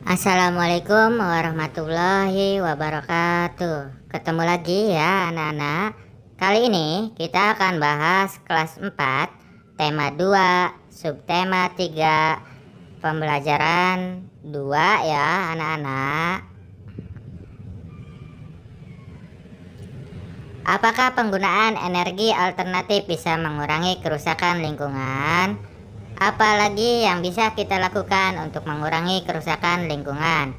Assalamualaikum warahmatullahi wabarakatuh. Ketemu lagi ya anak-anak. Kali ini kita akan bahas kelas 4, tema 2, subtema 3, pembelajaran 2 ya anak-anak. Apakah penggunaan energi alternatif bisa mengurangi kerusakan lingkungan? Apalagi yang bisa kita lakukan untuk mengurangi kerusakan lingkungan?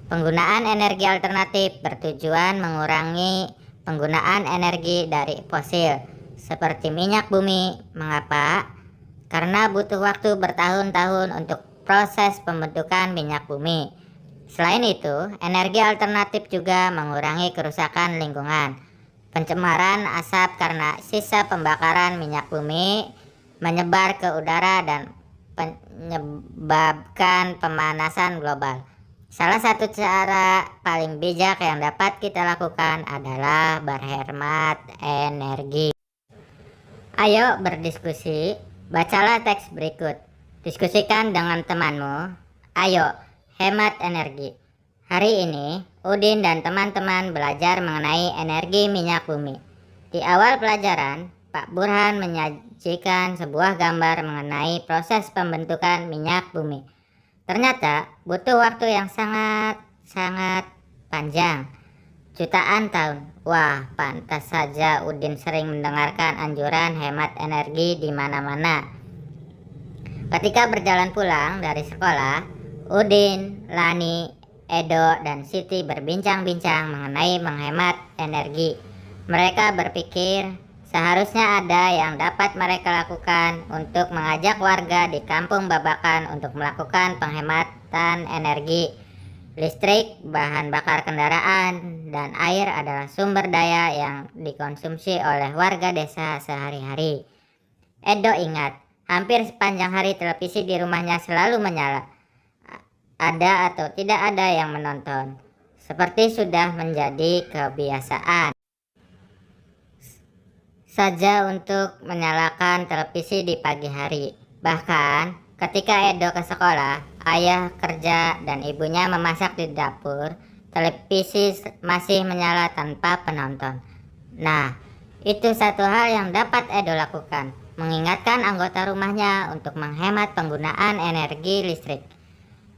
Penggunaan energi alternatif bertujuan mengurangi penggunaan energi dari fosil seperti minyak bumi. Mengapa? Karena butuh waktu bertahun-tahun untuk proses pembentukan minyak bumi. Selain itu, energi alternatif juga mengurangi kerusakan lingkungan. Pencemaran asap karena sisa pembakaran minyak bumi menyebar ke udara dan menyebabkan pemanasan global. Salah satu cara paling bijak yang dapat kita lakukan adalah berhemat energi. Ayo berdiskusi, bacalah teks berikut, diskusikan dengan temanmu. Ayo, hemat energi. Hari ini, Udin dan teman-teman belajar mengenai energi minyak bumi. Di awal pelajaran, Pak Burhan menyajikan sebuah gambar mengenai proses pembentukan minyak bumi. Ternyata butuh waktu yang sangat panjang, jutaan tahun. Wah, pantas saja Udin sering mendengarkan anjuran hemat energi di mana-mana. Ketika berjalan pulang dari sekolah, Udin, Lani, Edo, dan Siti berbincang-bincang mengenai menghemat energi. Mereka berpikir seharusnya ada yang dapat mereka lakukan untuk mengajak warga di Kampung Babakan untuk melakukan penghematan energi. Listrik, bahan bakar kendaraan, dan air adalah sumber daya yang dikonsumsi oleh warga desa sehari-hari. Edo ingat, hampir sepanjang hari televisi di rumahnya selalu menyala. Ada atau tidak ada yang menonton, seperti sudah menjadi kebiasaan saja untuk menyalakan televisi di pagi hari. Bahkan ketika Edo ke sekolah, ayah kerja, dan ibunya memasak di dapur, televisi masih menyala tanpa penonton. Nah, itu satu hal yang dapat Edo lakukan, mengingatkan anggota rumahnya untuk menghemat penggunaan energi listrik.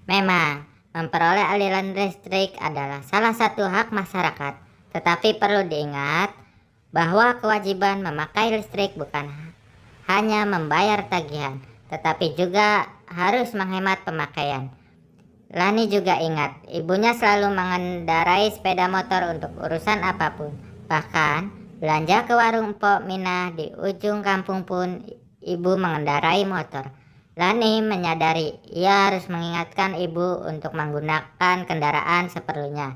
Memang, memperoleh aliran listrik adalah salah satu hak masyarakat, tetapi perlu diingat bahwa kewajiban memakai listrik bukan hanya membayar tagihan, tetapi juga harus menghemat pemakaian. Lani juga ingat, ibunya selalu mengendarai sepeda motor untuk urusan apapun. Bahkan, belanja ke warung Pok Minah di ujung kampung pun ibu mengendarai motor. Lani menyadari ia harus mengingatkan ibu untuk menggunakan kendaraan seperlunya.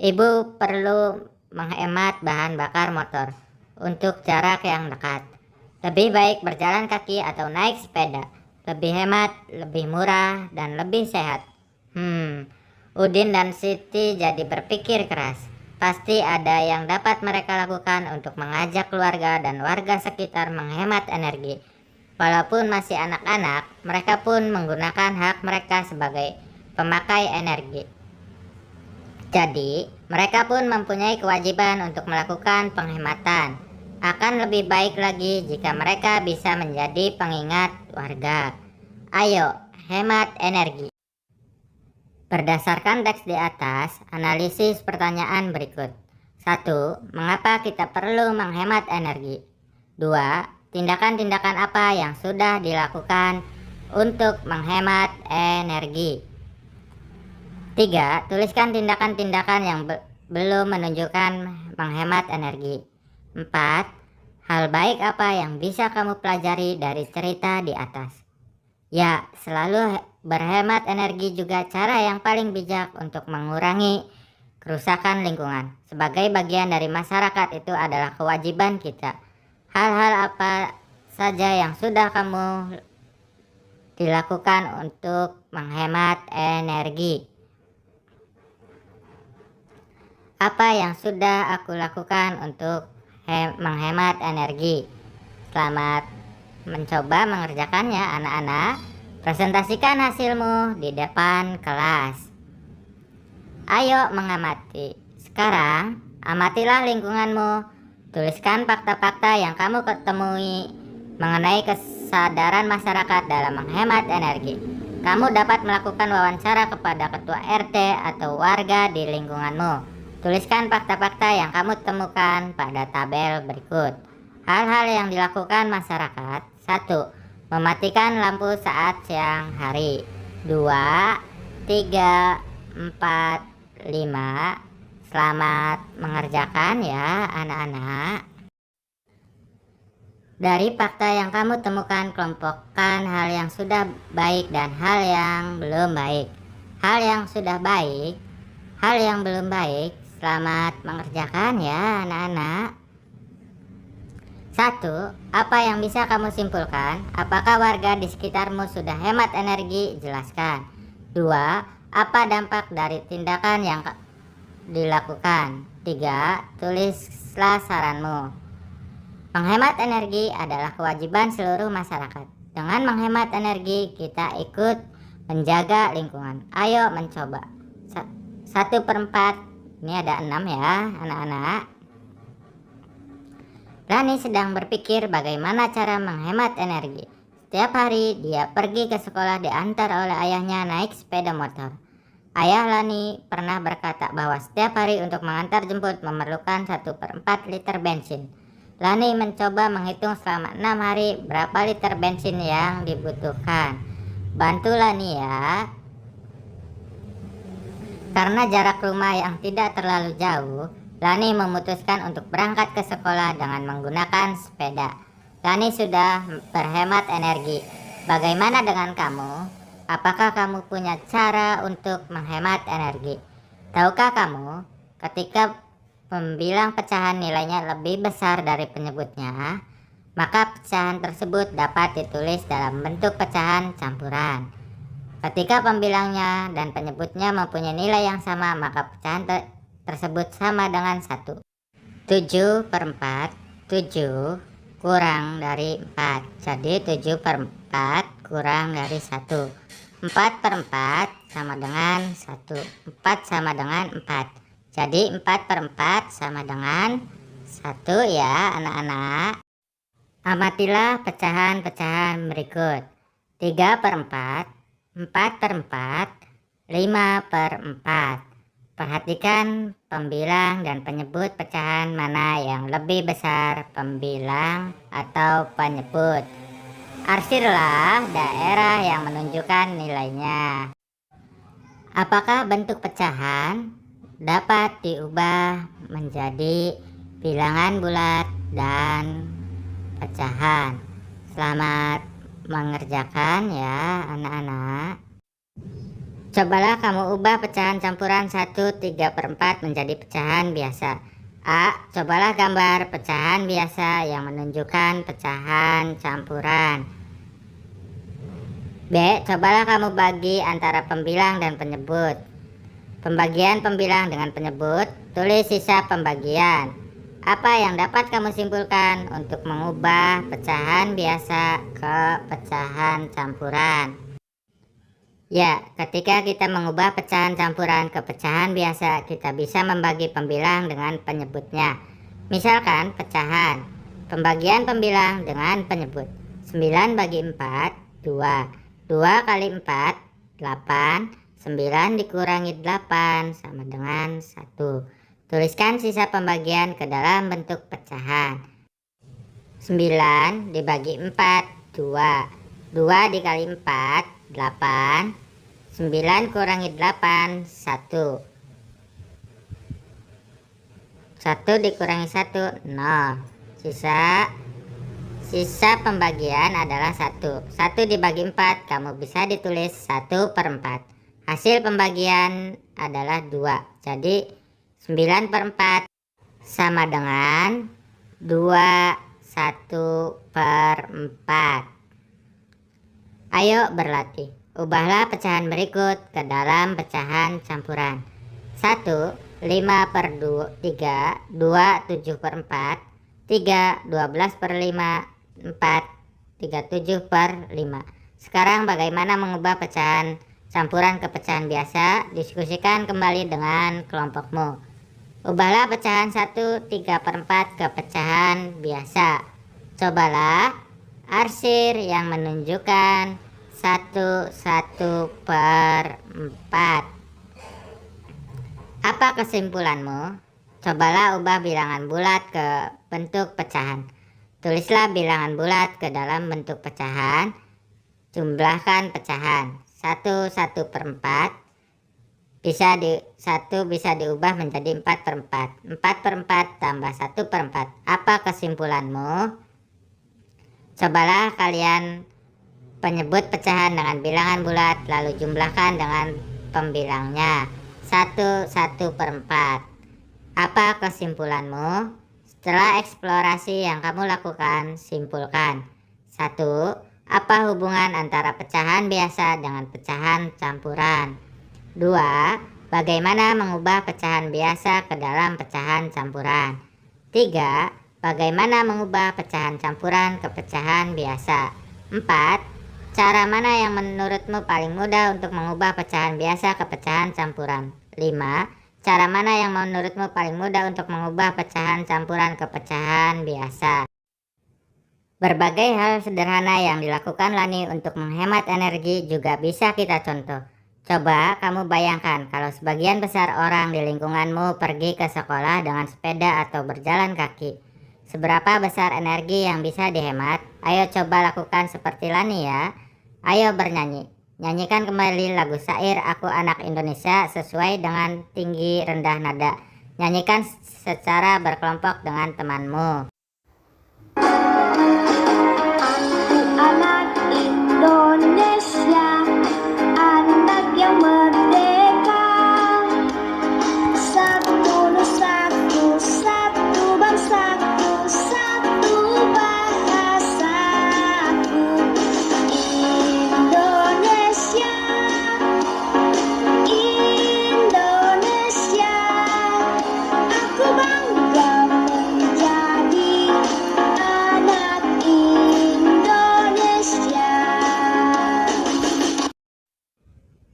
Ibu perlu menghemat bahan bakar motor untuk jarak yang dekat. Lebih baik berjalan kaki atau naik sepeda. Lebih hemat, lebih murah, dan lebih sehat. Udin dan Siti jadi berpikir keras. Pasti ada yang dapat mereka lakukan untuk mengajak keluarga dan warga sekitar menghemat energi. Walaupun masih anak-anak, mereka pun menggunakan hak mereka sebagai pemakai energi. Jadi, mereka pun mempunyai kewajiban untuk melakukan penghematan. Akan lebih baik lagi jika mereka bisa menjadi pengingat warga. Ayo, hemat energi. Berdasarkan teks di atas, analisis pertanyaan berikut. 1. Mengapa kita perlu menghemat energi? 2. Tindakan-tindakan apa yang sudah dilakukan untuk menghemat energi? 3. Tuliskan tindakan-tindakan yang belum menunjukkan menghemat energi. 4. Hal baik apa yang bisa kamu pelajari dari cerita di atas? Ya, selalu berhemat energi juga cara yang paling bijak untuk mengurangi kerusakan lingkungan. Sebagai bagian dari masyarakat, itu adalah kewajiban kita. Hal-hal apa saja yang sudah kamu dilakukan untuk menghemat energi? Apa yang sudah aku lakukan untuk menghemat energi? Selamat mencoba mengerjakannya anak-anak. Presentasikan hasilmu di depan kelas. Ayo mengamati. Sekarang, amatilah lingkunganmu. Tuliskan fakta-fakta yang kamu ketemui mengenai kesadaran masyarakat dalam menghemat energi. Kamu dapat melakukan wawancara kepada ketua RT atau warga di lingkunganmu. Tuliskan fakta-fakta yang kamu temukan pada tabel berikut. Hal-hal yang dilakukan masyarakat. 1. Mematikan lampu saat siang hari. 2, 3, 4, 5. Selamat mengerjakan ya anak-anak. Dari fakta yang kamu temukan, kelompokkan hal yang sudah baik dan hal yang belum baik. Hal yang sudah baik, hal yang belum baik. Selamat mengerjakan ya anak-anak. 1. Apa yang bisa kamu simpulkan? Apakah warga di sekitarmu sudah hemat energi? Jelaskan. 2. Apa dampak dari tindakan yang dilakukan? 3. Tulislah saranmu. Menghemat energi adalah kewajiban seluruh masyarakat. Dengan menghemat energi, kita ikut menjaga lingkungan. Ayo mencoba. 1/4. Ini ada 6 ya anak-anak. Rani sedang berpikir bagaimana cara menghemat energi. Setiap hari dia pergi ke sekolah diantar oleh ayahnya naik sepeda motor. Ayah Lani pernah berkata bahwa setiap hari untuk mengantar jemput memerlukan 1/4 liter bensin. Lani mencoba menghitung selama 6 hari berapa liter bensin yang dibutuhkan. Bantu Lani ya. Karena jarak rumah yang tidak terlalu jauh, Lani memutuskan untuk berangkat ke sekolah dengan menggunakan sepeda. Lani sudah berhemat energi. Bagaimana dengan kamu? Apakah kamu punya cara untuk menghemat energi? Tahukah kamu, ketika pembilang pecahan nilainya lebih besar dari penyebutnya, maka pecahan tersebut dapat ditulis dalam bentuk pecahan campuran. Ketika pembilangnya dan penyebutnya mempunyai nilai yang sama, maka pecahan tersebut sama dengan 1. 7/4, 7 kurang dari 4. Jadi 7/4 kurang dari 1. 4/4 sama dengan 1. 4 sama dengan 4. Jadi 4/4 sama dengan 1 ya anak-anak. Amatilah pecahan-pecahan berikut. 3/4, 4/4, 5/4. Perhatikan pembilang dan penyebut pecahan mana yang lebih besar, pembilang atau penyebut. Arsirlah daerah yang menunjukkan nilainya. Apakah bentuk pecahan dapat diubah menjadi bilangan bulat dan pecahan? Selamat mengerjakan ya anak-anak. Cobalah kamu ubah pecahan campuran 1/3/4 menjadi pecahan biasa. A. Cobalah gambar pecahan biasa yang menunjukkan pecahan campuran. B. Cobalah kamu bagi antara pembilang dan penyebut. Pembagian pembilang dengan penyebut, tulis sisa pembagian. Apa yang dapat kamu simpulkan untuk mengubah pecahan biasa ke pecahan campuran? Ya, ketika kita mengubah pecahan campuran ke pecahan biasa, kita bisa membagi pembilang dengan penyebutnya. Misalkan pecahan, pembagian pembilang dengan penyebut. 9/4, 2. 2 kali 4, 8. 9 dikurangi 8 sama dengan 1. Tuliskan sisa pembagian ke dalam bentuk pecahan. 9 dibagi 4, 2. 2 dikali 4, 8. 9 kurangi 8, 1. 1 dikurangi 1, 0. Sisa pembagian adalah 1. 1 dibagi 4, kamu bisa ditulis 1/4. Hasil pembagian adalah 2. Jadi 9/4 sama dengan 2 1/4. Ayo berlatih. Ubahlah pecahan berikut ke dalam pecahan campuran. 1. 5/3, 2 7/4, 3 12/5, 4 37/5. Sekarang bagaimana mengubah pecahan campuran ke pecahan biasa, diskusikan kembali dengan kelompokmu. Ubahlah pecahan 1/3/4 ke pecahan biasa. Cobalah arsir yang menunjukkan 1/4. Apa kesimpulanmu? Cobalah ubah bilangan bulat ke bentuk pecahan. Tulislah bilangan bulat ke dalam bentuk pecahan. Jumlahkan pecahan. 1/4 bisa diubah menjadi 4/4. 4/4 tambah 1/4. Apa kesimpulanmu? Cobalah kalian penyebut pecahan dengan bilangan bulat lalu jumlahkan dengan pembilangnya. 1/4. Apa kesimpulanmu? Setelah eksplorasi yang kamu lakukan, simpulkan. 1. Apa hubungan antara pecahan biasa dengan pecahan campuran? 2. Bagaimana mengubah pecahan biasa ke dalam pecahan campuran? 3. Bagaimana mengubah pecahan campuran ke pecahan biasa? 4. Cara mana yang menurutmu paling mudah untuk mengubah pecahan biasa ke pecahan campuran? 5. Cara mana yang menurutmu paling mudah untuk mengubah pecahan campuran ke pecahan biasa? Berbagai hal sederhana yang dilakukan Lani untuk menghemat energi juga bisa kita contoh. Coba kamu bayangkan kalau sebagian besar orang di lingkunganmu pergi ke sekolah dengan sepeda atau berjalan kaki. Seberapa besar energi yang bisa dihemat? Ayo coba lakukan seperti Lani ya. Ayo bernyanyi. Nyanyikan kembali lagu syair Aku Anak Indonesia sesuai dengan tinggi rendah nada. Nyanyikan secara berkelompok dengan temanmu. Aku anak Indonesia, anak yang merdeka. Satu nusaku, satu bangsaku, satu bahasaku. Indonesia, Indonesia, aku bangga menjadi anak Indonesia.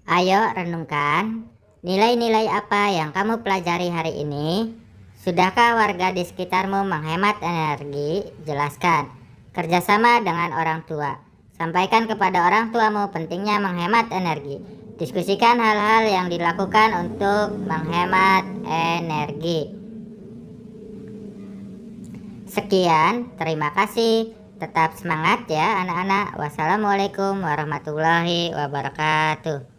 Ayo renungkan, nilai-nilai apa yang kamu pelajari hari ini? Sudahkah warga di sekitarmu menghemat energi? Jelaskan. Kerjasama dengan orang tua. Sampaikan kepada orang tuamu pentingnya menghemat energi. Diskusikan hal-hal yang dilakukan untuk menghemat energi. Sekian, terima kasih. Tetap semangat ya anak-anak. Wassalamualaikum warahmatullahi wabarakatuh.